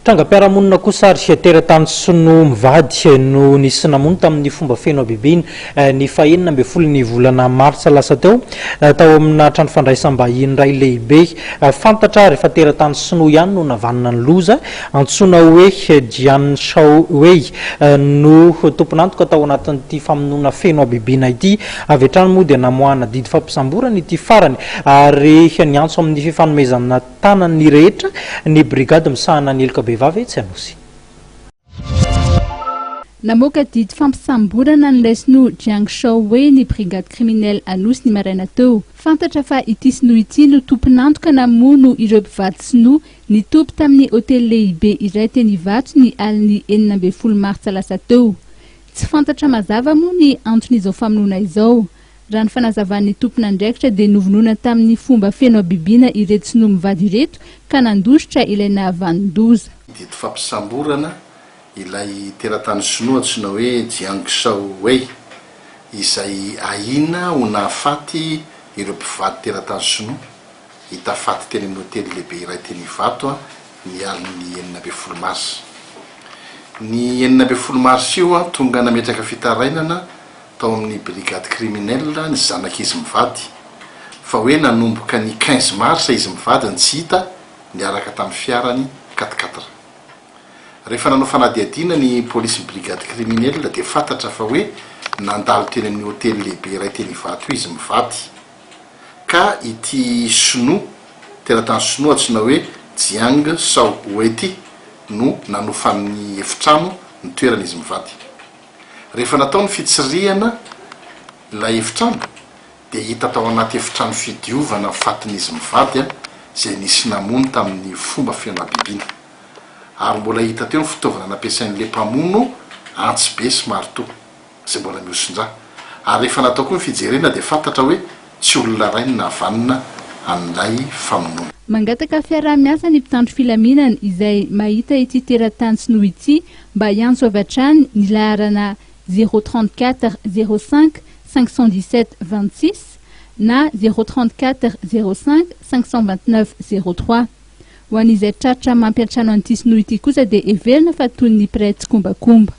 Tranga-piarahamonina kosa ary teratany Sinoa mivady no nisy namono tamin'ny fomba feno bibiny ny fahenina ambin'ny folo ny volana martsa lasa tao amina trano fandraisam-bahiny iray lehibe fantatra rehefa teratany Sinoa ihany no navanana ny loza antsoina hoe Jian Shaowei no tompon'antoka tao anatin'ity famonoana feno bibina ity avy hatrany moa dia namoahana didy fampisamborana ity farany ary ny antso amin'ny fifanomezana tanany rehetra ny brigady misahana ny elika bevavy tsy anosy. Namoaka didy fampisamborana ny lesno Jiang Shaowei ny brigade criminelle anosy ny maraina teo. Fantatra fa ity Sinoa ity no tompon'antoka namono ireo mpivady Sinoa nitompy tamin'ny hôtely lehibe iray teny Ivato ny aliny 12 martsa lasa teo. Tsy fantatra mazava moa ny antony famonoana izao. Raha ny fanazavan'ny tompona andraikitra dia novonoina tamin'ny fomba feno bibina ireto Sinoa mivady ireto ka nandositra ilay nahavanondoza. Didy fampisamborana ilay teratany Sinoa antsoina hoe Jiang Shaowei izay ahina ho nahafaty ireo mpivady teratany Sinoa hitafaty teny amin'ny hôtely lehibe iray teny Ivato ny aliny 12 mars. Ny 12 mars io tonga nametraka fitarainana tao amin'ny brigade criminelle ny zanak'izy mivady fa hoe nanomboka ny 15 mars izy mivady ny tsy hita niaraka tamin'ny fiarany 4x4. Rehefa nanao fanadihadiana ny polisy brigade criminelle dia fantatra fa hoe nandalo teny amin'ny hôtely lehibe iray teny Ivato izy mivady ka ity Sinoa teratany Sinoa antsoina hoe Jiang Shaowei no nanofan'ny efitrano ny toerana izy mivady. Rehefa natao ny fitsirihana ilay efitrano dia hita tao anaty efitrano fidiovana fatin'izy mivady izay nisy namono tamin'ny fomba feno bibina ary mbola hita teo ny fitaovana nampiasain'le mpamono antsy be sy marto izay mbola miosondra ary rehefa natao koa ny fijerena dia fantatra hoe tsy olona ray ny nahavanina an'ilay famonoana. Mangataka fiaraha-miasa ny mpitandro filaminana izay mahita ity teratany Sinoa ity mba hiantso avy hatrany ny laharana 034 05 517 26 na 034 05 529 03. Ho an'izay tratra mampiantrano an'ity Sinoa ity kosa dia heverina fa toy ny prêtre kombakomba.